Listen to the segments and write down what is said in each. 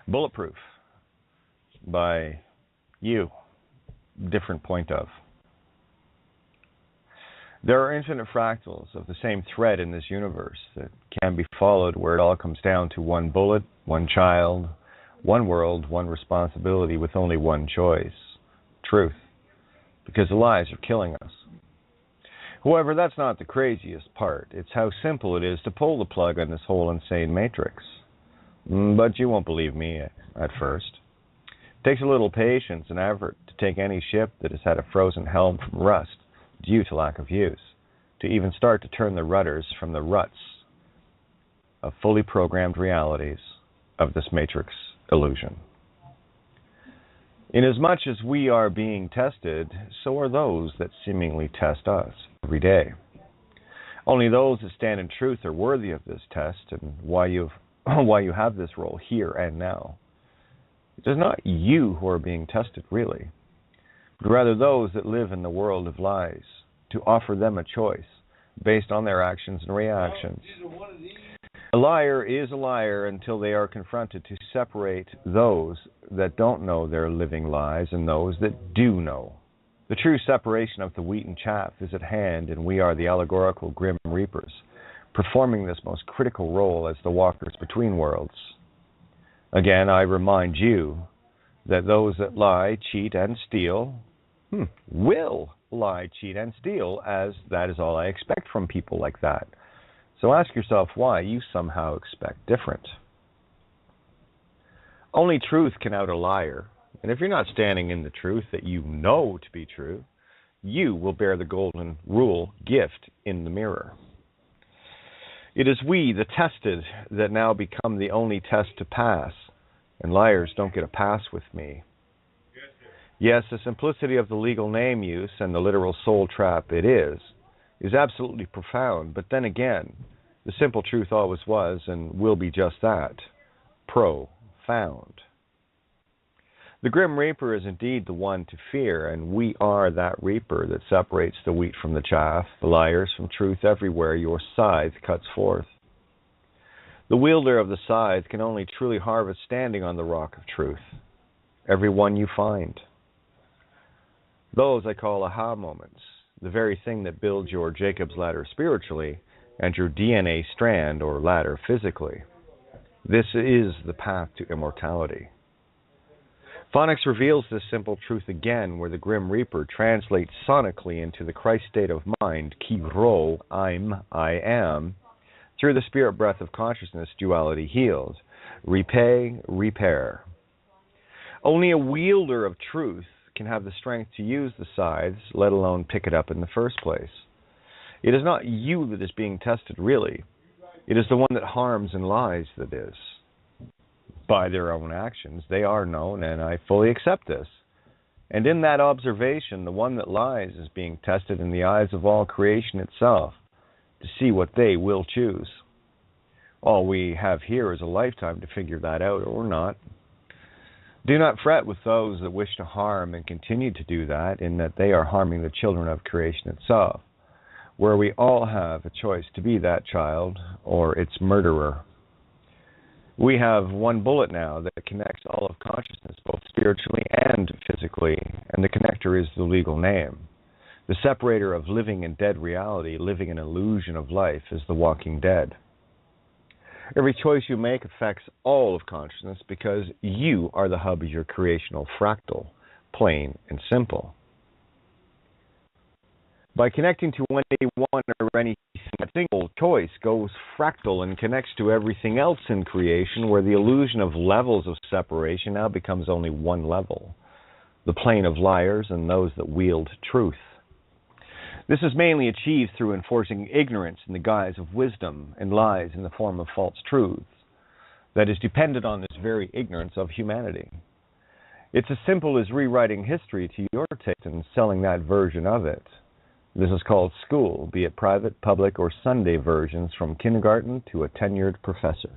Bulletproof by you, different point of. There are infinite fractals of the same thread in this universe that can be followed where it all comes down to one bullet, one child, one world, one responsibility with only one choice, truth, because the lies are killing us. However, that's not the craziest part. It's how simple it is to pull the plug on this whole insane matrix. But you won't believe me at first. It takes a little patience and effort to take any ship that has had a frozen helm from rust due to lack of use, to even start to turn the rudders from the ruts of fully programmed realities of this matrix illusion. Inasmuch as we are being tested, so are those that seemingly test us every day. Only those that stand in truth are worthy of this test, and why you have this role here and now. It is not you who are being tested, really, but rather those that live in the world of lies, to offer them a choice based on their actions and reactions. A liar is a liar until they are confronted to separate those that don't know they're living lies and those that do know. The true separation of the wheat and chaff is at hand, and we are the allegorical grim reapers, performing this most critical role as the walkers between worlds. Again, I remind you that those that lie, cheat, and steal will lie, cheat, and steal, as that is all I expect from people like that. So ask yourself why you somehow expect different. Only truth can out a liar, and if you're not standing in the truth that you know to be true, you will bear the golden rule gift in the mirror. It is we, the tested, that now become the only test to pass, and liars don't get a pass with me. Yes, the simplicity of the legal name use and the literal soul trap it is absolutely profound, but then again, the simple truth always was and will be just that, profound. The Grim Reaper is indeed the one to fear, and we are that reaper that separates the wheat from the chaff, the liars from truth everywhere your scythe cuts forth. The wielder of the scythe can only truly harvest standing on the rock of truth, every one you find. Those I call aha moments, the very thing that builds your Jacob's ladder spiritually and your DNA strand or ladder physically. This is the path to immortality. Phonics reveals this simple truth again, where the Grim Reaper translates sonically into the Christ state of mind, ki ro, I am, through the spirit breath of consciousness, duality healed, repay, repair. Only a wielder of truth can have the strength to use the scythes, let alone pick it up in the first place. It is not you that is being tested, really. It is the one that harms and lies that is. By their own actions, they are known, and I fully accept this. And in that observation, the one that lies is being tested in the eyes of all creation itself, to see what they will choose. All we have here is a lifetime to figure that out, or not. Do not fret with those that wish to harm and continue to do that, in that they are harming the children of creation itself, where we all have a choice to be that child or its murderer. We have one bullet now that connects all of consciousness, both spiritually and physically, and the connector is the legal name. The separator of living and dead reality, living an illusion of life, is the walking dead. Every choice you make affects all of consciousness because you are the hub of your creational fractal, plain and simple. By connecting to one or anything, a single choice goes fractal and connects to everything else in creation, where the illusion of levels of separation now becomes only one level, the plane of liars and those that wield truth. This is mainly achieved through enforcing ignorance in the guise of wisdom and lies in the form of false truths that is dependent on this very ignorance of humanity. It's as simple as rewriting history to your taste and selling that version of it. This is called school, be it private, public, or Sunday versions from kindergarten to a tenured professor.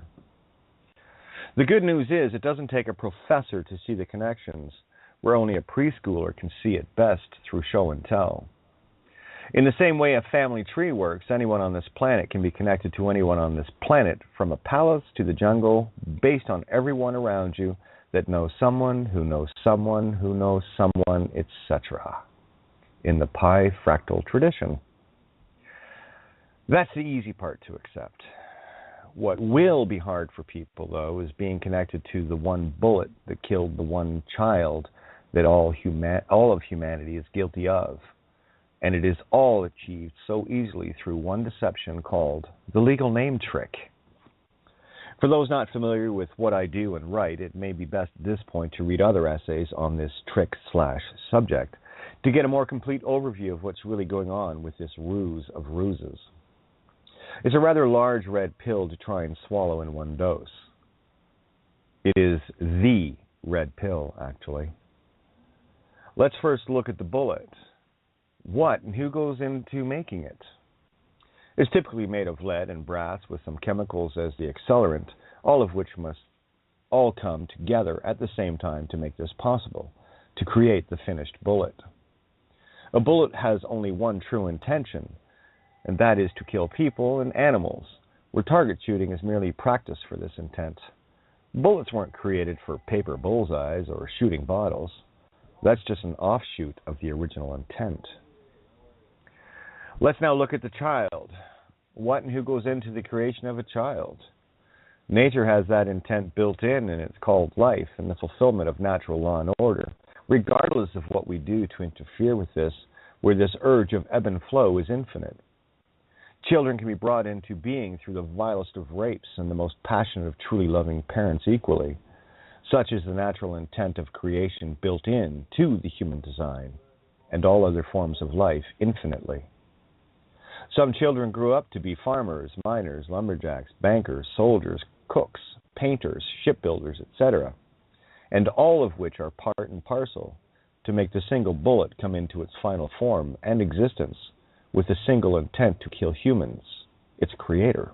The good news is it doesn't take a professor to see the connections, where only a preschooler can see it best through show and tell. In the same way a family tree works, anyone on this planet can be connected to anyone on this planet, from a palace to the jungle, based on everyone around you that knows someone who knows someone who knows someone, etc. in the pi fractal tradition. That's the easy part to accept. What will be hard for people, though, is being connected to the one bullet that killed the one child that all of humanity is guilty of. And it is all achieved so easily through one deception called the legal name trick. For those not familiar with what I do and write, it may be best at this point to read other essays on this trick/subject to get a more complete overview of what's really going on with this ruse of ruses. It's a rather large red pill to try and swallow in one dose. It is the red pill, actually. Let's first look at the bullet. What and who goes into making it? It's typically made of lead and brass with some chemicals as the accelerant, all of which must all come together at the same time to make this possible, to create the finished bullet. A bullet has only one true intention, and that is to kill people and animals, where target shooting is merely practice for this intent. Bullets weren't created for paper bullseyes or shooting bottles. That's just an offshoot of the original intent. Let's now look at the child. What and who goes into the creation of a child? Nature has that intent built in, and it's called life and the fulfillment of natural law and order, regardless of what we do to interfere with this, where this urge of ebb and flow is infinite. Children can be brought into being through the vilest of rapes and the most passionate of truly loving parents equally. Such is the natural intent of creation built in to the human design and all other forms of life infinitely. Some children grew up to be farmers, miners, lumberjacks, bankers, soldiers, cooks, painters, shipbuilders, etc., and all of which are part and parcel to make the single bullet come into its final form and existence with the single intent to kill humans, its creator.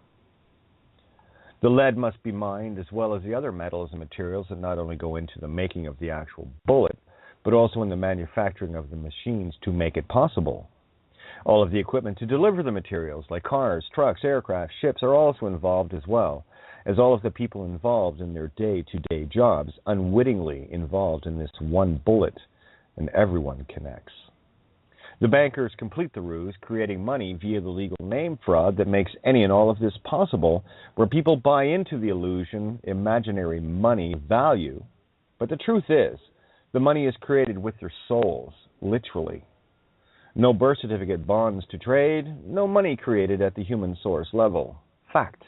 The lead must be mined as well as the other metals and materials that not only go into the making of the actual bullet, but also in the manufacturing of the machines to make it possible. All of the equipment to deliver the materials, like cars, trucks, aircraft, ships, are also involved as well, as all of the people involved in their day-to-day jobs unwittingly involved in this one bullet, and everyone connects. The bankers complete the ruse, creating money via the legal name fraud that makes any and all of this possible, where people buy into the illusion, imaginary money value. But the truth is, the money is created with their souls, literally. No birth certificate bonds to trade, no money created at the human source level. Fact.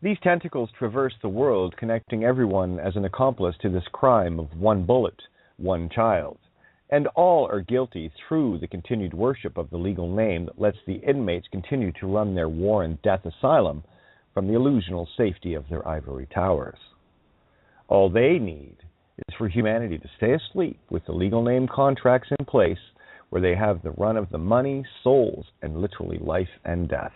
These tentacles traverse the world, connecting everyone as an accomplice to this crime of one bullet, one child. And all are guilty through the continued worship of the legal name that lets the inmates continue to run their war and death asylum from the illusional safety of their ivory towers. All they need is for humanity to stay asleep with the legal name contracts in place, where they have the run of the money, souls, and literally life and death.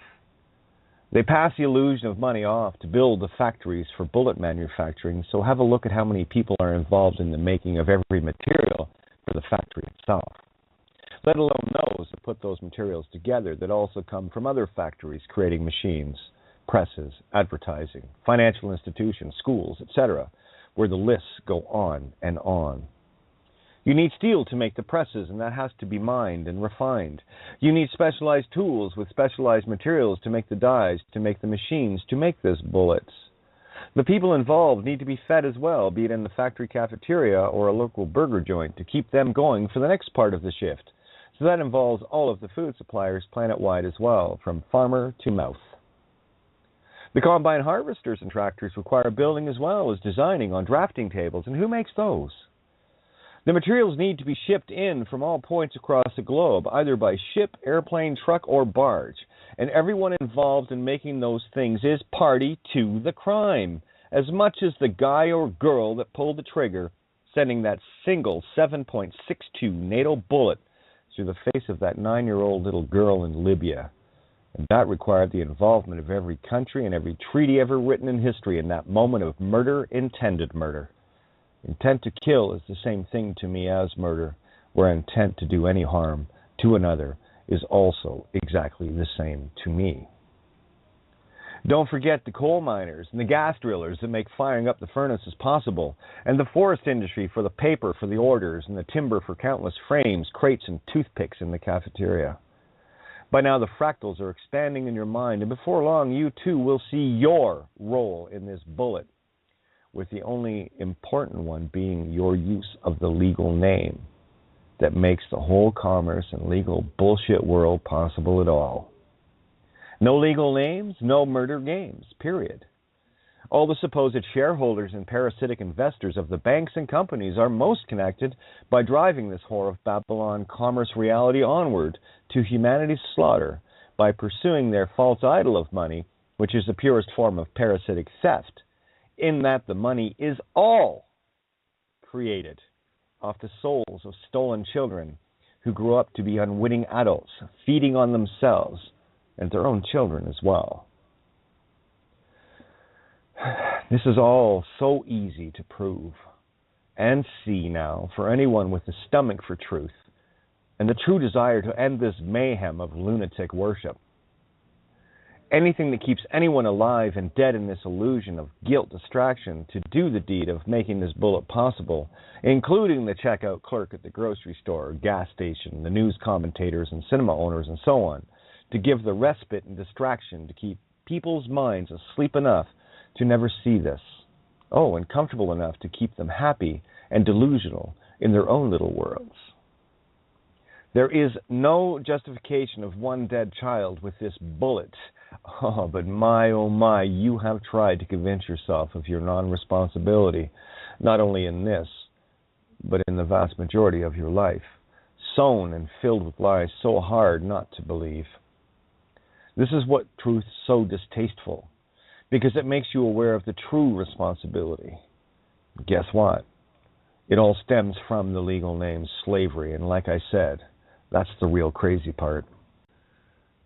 They pass the illusion of money off to build the factories for bullet manufacturing, so have a look at how many people are involved in the making of every material for the factory itself, let alone those that put those materials together that also come from other factories creating machines, presses, advertising, financial institutions, schools, etc., where the lists go on and on. You need steel to make the presses, and that has to be mined and refined. You need specialized tools with specialized materials to make the dies, to make the machines, to make these bullets. The people involved need to be fed as well, be it in the factory cafeteria or a local burger joint, to keep them going for the next part of the shift. So that involves all of the food suppliers planet-wide as well, from farmer to mouth. The combine harvesters and tractors require building as well as designing on drafting tables, and who makes those? The materials need to be shipped in from all points across the globe, either by ship, airplane, truck, or barge. And everyone involved in making those things is party to the crime, as much as the guy or girl that pulled the trigger, sending that single 7.62 NATO bullet through the face of that 9-year-old little girl in Libya. And that required the involvement of every country and every treaty ever written in history in that moment of murder, intended murder. Intent to kill is the same thing to me as murder, where intent to do any harm to another is also exactly the same to me. Don't forget the coal miners and the gas drillers that make firing up the furnaces possible, and the forest industry for the paper for the orders and the timber for countless frames, crates, and toothpicks in the cafeteria. By now the fractals are expanding in your mind, and before long you too will see your role in this bullet, with the only important one being your use of the legal name that makes the whole commerce and legal bullshit world possible at all. No legal names, no murder games, period. All the supposed shareholders and parasitic investors of the banks and companies are most connected by driving this whore of Babylon commerce reality onward to humanity's slaughter by pursuing their false idol of money, which is the purest form of parasitic theft, in that the money is all created off the souls of stolen children who grew up to be unwitting adults, feeding on themselves and their own children as well. This is all so easy to prove and see now for anyone with a stomach for truth and the true desire to end this mayhem of lunatic worship. Anything that keeps anyone alive and dead in this illusion of guilt distraction to do the deed of making this bullet possible, including the checkout clerk at the grocery store, gas station, the news commentators and cinema owners and so on, to give the respite and distraction to keep people's minds asleep enough to never see this. Oh, and comfortable enough to keep them happy and delusional in their own little worlds. There is no justification of one dead child with this bullet. Oh, but my, oh my, you have tried to convince yourself of your non-responsibility, not only in this, but in the vast majority of your life, sown and filled with lies so hard not to believe. This is what truth's so distasteful, because it makes you aware of the true responsibility. Guess what? It all stems from the legal name slavery, and like I said, that's the real crazy part.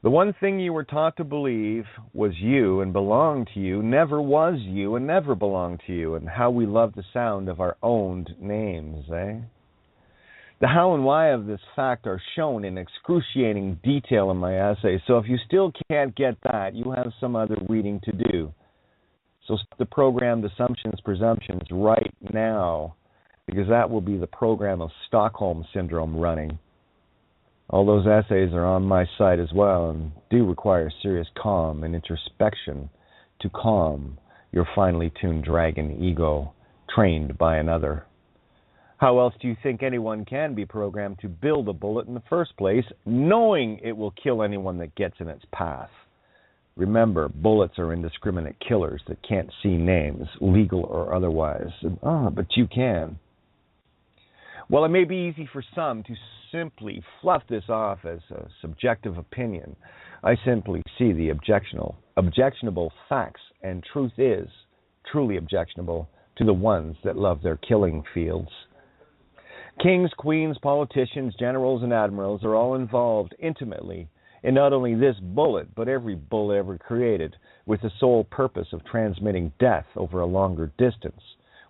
The one thing you were taught to believe was you and belonged to you never was you and never belonged to you, and how we love the sound of our owned names, eh? The how and why of this fact are shown in excruciating detail in my essay, so if you still can't get that, you have some other reading to do. So stop the programmed assumptions, presumptions right now, because that will be the program of Stockholm Syndrome running. All those essays are on my site as well and do require serious calm and introspection to calm your finely tuned dragon ego trained by another. How else do you think anyone can be programmed to build a bullet in the first place, knowing it will kill anyone that gets in its path? Remember, bullets are indiscriminate killers that can't see names, legal or otherwise. But you can. While it may be easy for some to simply fluff this off as a subjective opinion, I simply see the objectionable facts, and truth is truly objectionable to the ones that love their killing fields. Kings, queens, politicians, generals, and admirals are all involved intimately in not only this bullet, but every bullet ever created, with the sole purpose of transmitting death over a longer distance,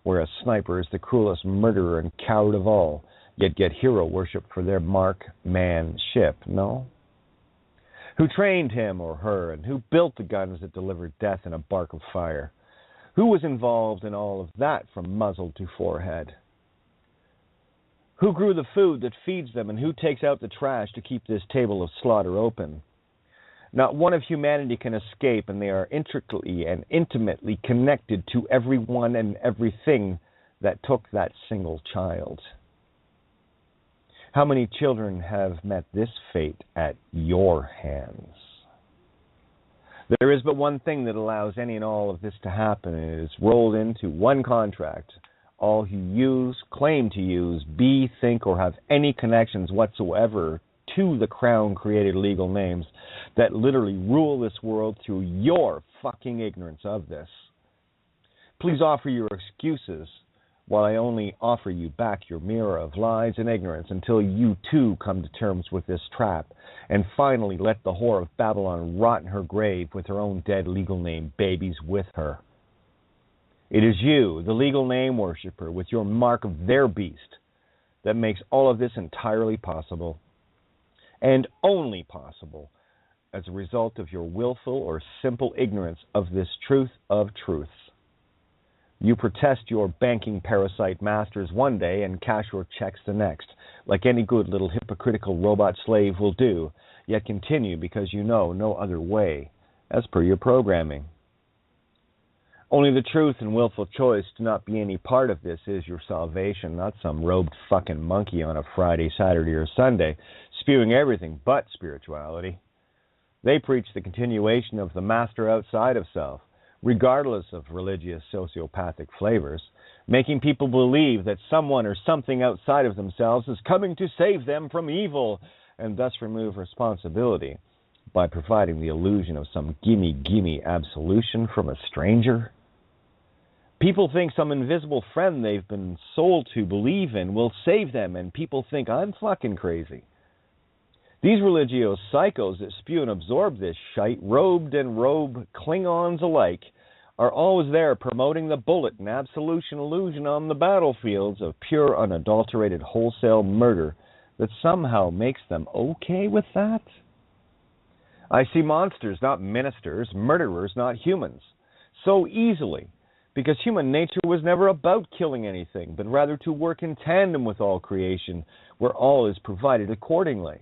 where a sniper is the cruelest murderer and coward of all, yet get hero worship for their marksmanship, no? Who trained him or her, and who built the guns that delivered death in a bark of fire? Who was involved in all of that from muzzle to forehead? Who grew the food that feeds them, and who takes out the trash to keep this table of slaughter open? Not one of humanity can escape, and they are intricately and intimately connected to everyone and everything that took that single child. How many children have met this fate at your hands? There is but one thing that allows any and all of this to happen, and it is rolled into one contract. All who use, claim to use, be, think, or have any connections whatsoever to the Crown-created legal names that literally rule this world through your fucking ignorance of this. Please offer your excuses while I only offer you back your mirror of lies and ignorance until you too come to terms with this trap and finally let the whore of Babylon rot in her grave with her own dead legal name babies with her. It is you, the legal name worshiper, with your mark of their beast, that makes all of this entirely possible. and only possible as a result of your willful or simple ignorance of this truth of truths. You protest your banking parasite masters one day and cash your checks the next, like any good little hypocritical robot slave will do, yet continue because you know no other way, as per your programming. Only the truth and willful choice to not be any part of this is your salvation, not some robed fucking monkey on a Friday, Saturday, or Sunday, spewing everything but spirituality. They preach the continuation of the master outside of self, regardless of religious sociopathic flavors, making people believe that someone or something outside of themselves is coming to save them from evil, and thus remove responsibility by providing the illusion of some gimme absolution from a stranger. People think some invisible friend they've been sold to believe in will save them, and people think I'm fucking crazy. These religious psychos that spew and absorb this shite, robed and robe Klingons alike, are always there promoting the bullet and absolution illusion on the battlefields of pure, unadulterated, wholesale murder that somehow makes them okay with that. I see monsters, not ministers, murderers, not humans, so easily, because human nature was never about killing anything, but rather to work in tandem with all creation, where all is provided accordingly.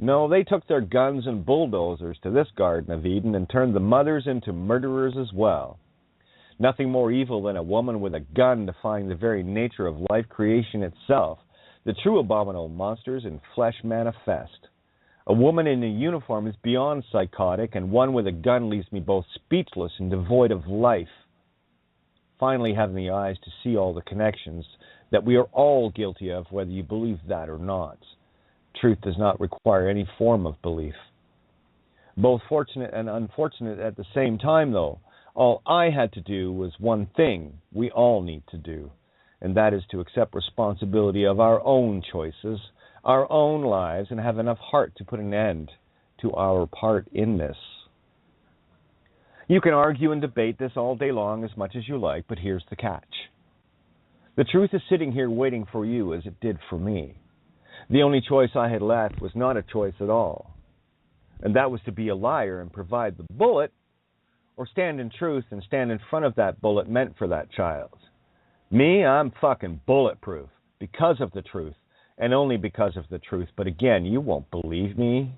No, they took their guns and bulldozers to this Garden of Eden and turned the mothers into murderers as well. Nothing more evil than a woman with a gun defying the very nature of life creation itself. The true abominable monsters in flesh manifest. A woman in a uniform is beyond psychotic, and one with a gun leaves me both speechless and devoid of life. Finally, having the eyes to see all the connections that we are all guilty of, whether you believe that or not. Truth does not require any form of belief. Both fortunate and unfortunate at the same time, though. All I had to do was one thing we all need to do, and that is to accept responsibility of our own choices, our own lives, and have enough heart to put an end to our part in this. You can argue and debate this all day long as much as you like, but here's the catch. The truth is sitting here waiting for you as it did for me. The only choice I had left was not a choice at all, and that was to be a liar and provide the bullet, or stand in truth and stand in front of that bullet meant for that child. Me, I'm fucking bulletproof because of the truth, and only because of the truth. But again, you won't believe me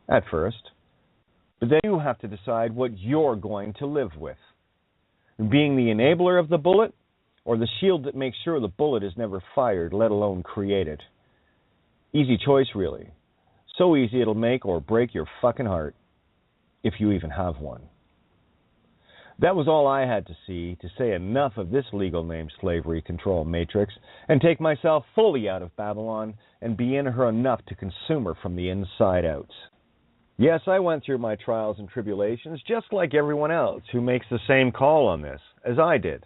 at first. But then you have to decide what you're going to live with. Being the enabler of the bullet, or the shield that makes sure the bullet is never fired, let alone created. Easy choice, really. So easy it'll make or break your fucking heart, if you even have one. That was all I had to see to say enough of this legal name slavery control matrix and take myself fully out of Babylon and be in her enough to consume her from the inside out. Yes, I went through my trials and tribulations just like everyone else who makes the same call on this, as I did.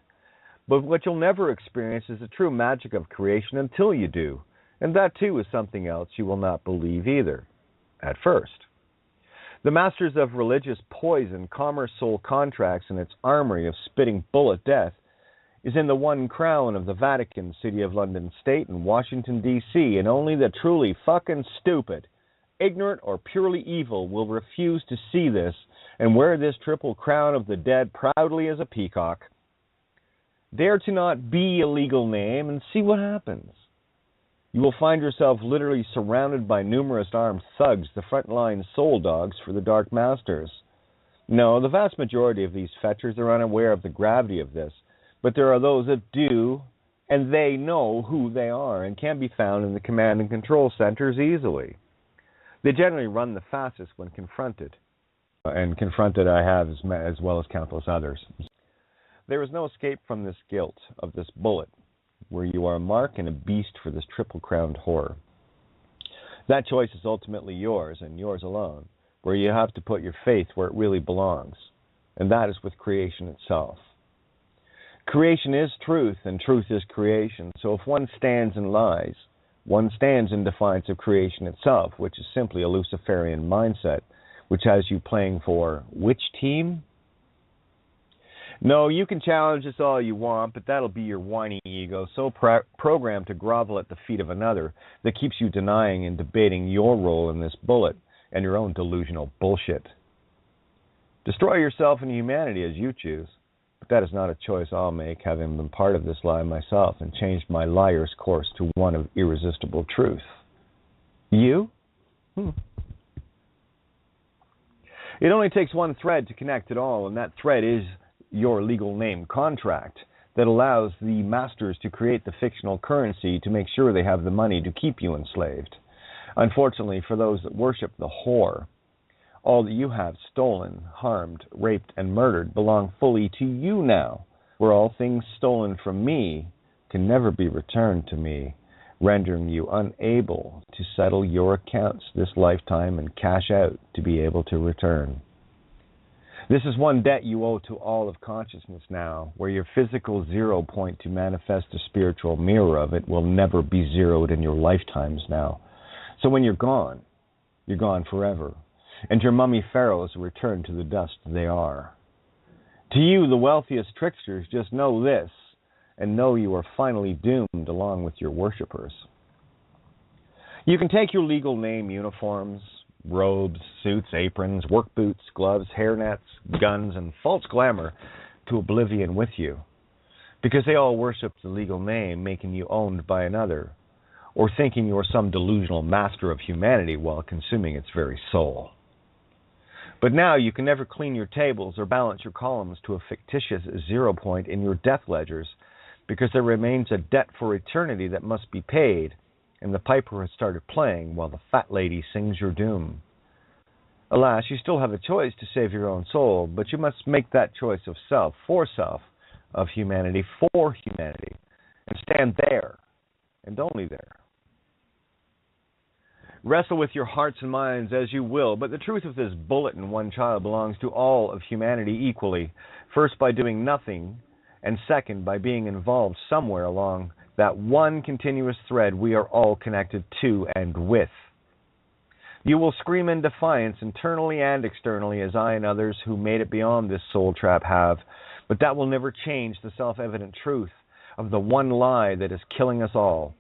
But what you'll never experience is the true magic of creation until you do. And that, too, is something else you will not believe either, at first. The masters of religious poison, commerce soul contracts, and its armory of spitting bullet death is in the one crown of the Vatican, City of London State, and Washington, D.C., and only the truly fucking stupid, ignorant, or purely evil will refuse to see this and wear this triple crown of the dead proudly as a peacock. Dare to not be a legal name and see what happens. You will find yourself literally surrounded by numerous armed thugs, the frontline soul dogs for the Dark Masters. No, the vast majority of these fetchers are unaware of the gravity of this, but there are those that do, and they know who they are and can be found in the command and control centers easily. They generally run the fastest when confronted, and confronted I have as well as countless others. There is no escape from this guilt of this bullet, where you are a mark and a beast for this triple-crowned horror. That choice is ultimately yours, and yours alone, where you have to put your faith where it really belongs, and that is with creation itself. Creation is truth, and truth is creation, so if one stands and lies, one stands in defiance of creation itself, which is simply a Luciferian mindset, which has you playing for which team? No, you can challenge this all you want, but that'll be your whiny ego so programmed to grovel at the feet of another that keeps you denying and debating your role in this bullet and your own delusional bullshit. Destroy yourself and humanity as you choose, but that is not a choice I'll make, having been part of this lie myself and changed my liar's course to one of irresistible truth. You? It only takes one thread to connect it all, and that thread is your legal name contract that allows the masters to create the fictional currency to make sure they have the money to keep you enslaved. Unfortunately, for those that worship the whore, all that you have stolen, harmed, raped, and murdered belong fully to you now, where all things stolen from me can never be returned to me, rendering you unable to settle your accounts this lifetime and cash out to be able to return. This is one debt you owe to all of consciousness now, where your physical 0 point to manifest a spiritual mirror of it will never be zeroed in your lifetimes now. So when you're gone forever, and your mummy pharaohs return to the dust they are. To you, the wealthiest tricksters, just know this, and know you are finally doomed along with your worshippers. You can take your legal name uniforms, robes, suits, aprons, work boots, gloves, hairnets, guns, and false glamour to oblivion with you, because they all worship the legal name, making you owned by another, or thinking you are some delusional master of humanity while consuming its very soul. But now you can never clean your tables or balance your columns to a fictitious 0 point in your death ledgers, because there remains a debt for eternity that must be paid, and the piper has started playing while the fat lady sings your doom. Alas, you still have a choice to save your own soul, but you must make that choice of self, of humanity, for humanity, and stand there, and only there. Wrestle with your hearts and minds as you will, but the truth of this bullet in one child belongs to all of humanity equally, first by doing nothing, and second by being involved somewhere along that one continuous thread we are all connected to and with. You will scream in defiance internally and externally, as I and others who made it beyond this soul trap have, but that will never change the self-evident truth of the one lie that is killing us all,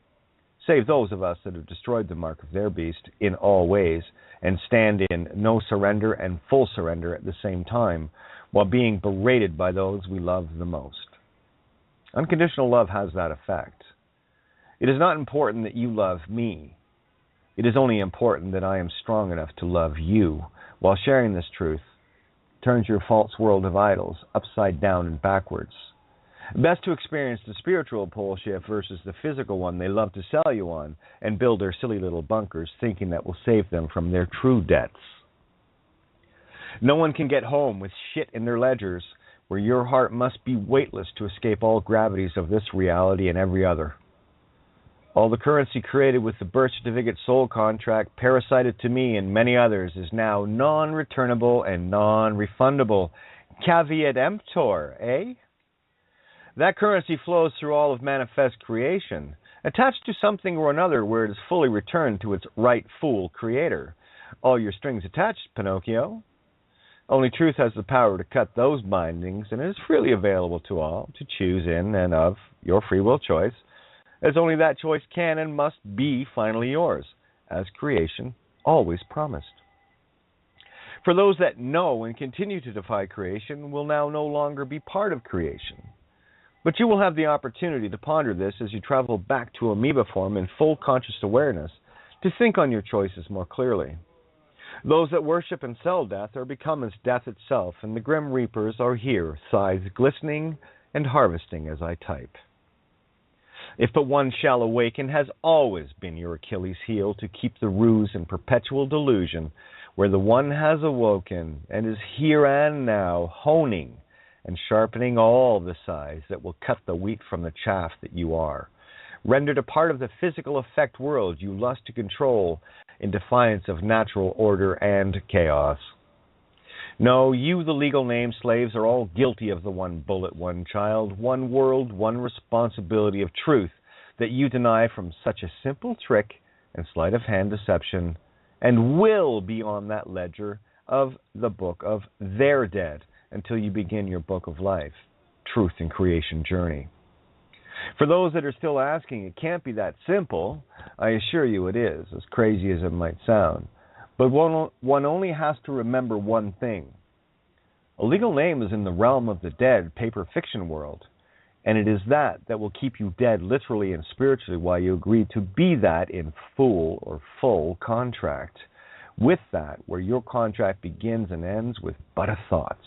save those of us that have destroyed the mark of their beast in all ways and stand in no surrender and full surrender at the same time, while being berated by those we love the most. Unconditional love has that effect. It is not important that you love me. It is only important that I am strong enough to love you, while sharing this truth turns your false world of idols upside down and backwards. Best to experience the spiritual pole shift versus the physical one they love to sell you on and build their silly little bunkers thinking that will save them from their true debts. No one can get home with shit in their ledgers, where your heart must be weightless to escape all gravities of this reality and every other. All the currency created with the birth certificate soul contract, parasited to me and many others, is now non-returnable and non-refundable. Caveat emptor, eh? That currency flows through all of manifest creation, attached to something or another where it is fully returned to its rightful creator. All your strings attached, Pinocchio. Only truth has the power to cut those bindings, and it is freely available to all to choose in and of your free will choice, as only that choice can and must be finally yours, as creation always promised. For those that know and continue to defy creation will now no longer be part of creation. But you will have the opportunity to ponder this as you travel back to amoeba form in full conscious awareness, to think on your choices more clearly. Those that worship and sell death are become as death itself, and the grim reapers are here, scythes glistening and harvesting as I type. If but one shall awaken has always been your Achilles heel, to keep the ruse in perpetual delusion, where the one has awoken and is here and now, honing and sharpening all the scythes that will cut the wheat from the chaff that you are, rendered a part of the physical effect world you lust to control in defiance of natural order and chaos. No, you, the legal name slaves, are all guilty of the one bullet, one child, one world, one responsibility of truth that you deny from such a simple trick and sleight of hand deception, and will be on that ledger of the book of their dead until you begin your book of life. truth and creation journey. For those that are still asking, it can't be that simple. I assure you it is, as crazy as it might sound. But one only has to remember one thing. A legal name is in the realm of the dead paper fiction world, and it is that will keep you dead literally and spiritually while you agree to be that in full contract. With that, where your contract begins and ends with but a thought.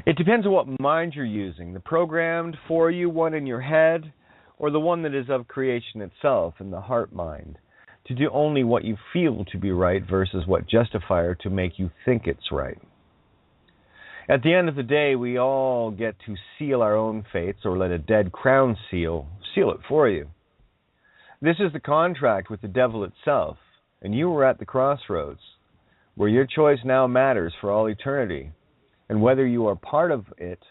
It depends on what mind you're using, the programmed for you one in your head, or the one that is of creation itself in the heart mind, to do only what you feel to be right versus what justifier to make you think it's right. At the end of the day, we all get to seal our own fates or let a dead crown seal it for you. This is the contract with the devil itself, and you are at the crossroads, where your choice now matters for all eternity, and whether you are part of it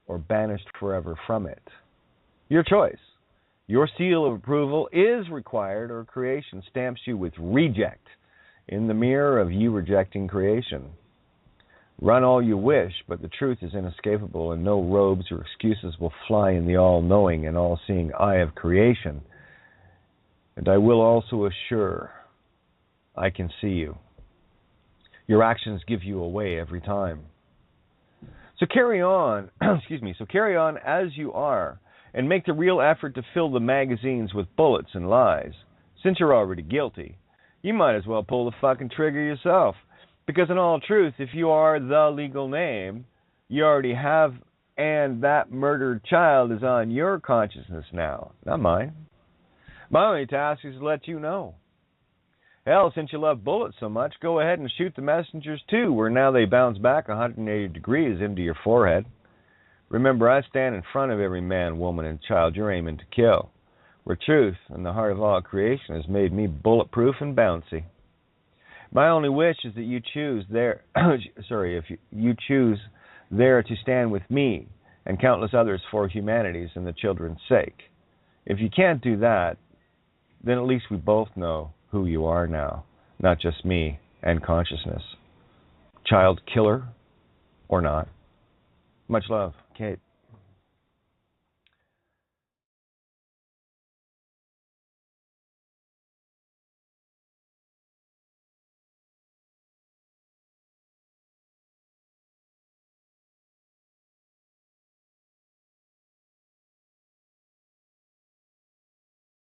or banished forever from it. Your choice. Your seal of approval is required, or creation stamps you with reject in the mirror of you rejecting creation. Run all you wish, but the truth is inescapable, and no robes or excuses will fly in the all-knowing and all-seeing eye of creation. And I will also assure, I can see you. Your actions give you away every time. So carry on, so carry on as you are, and make the real effort to fill the magazines with bullets and lies. Since you're already guilty, you might as well pull the fucking trigger yourself. Because in all truth, if you are the legal name, you already have, and that murdered child is on your consciousness now, not mine. My only task is to let you know. Hell, since you love bullets so much, go ahead and shoot the messengers too, where now they bounce back 180 degrees into your forehead. Remember, I stand in front of every man, woman, and child you're aiming to kill, where truth and the heart of all creation has made me bulletproof and bouncy. My only wish is that you choose you choose there to stand with me and countless others for humanity's and the children's sake. If you can't do that, then at least we both know who you are now, not just me and consciousness. Child killer or not. Much love, Kate.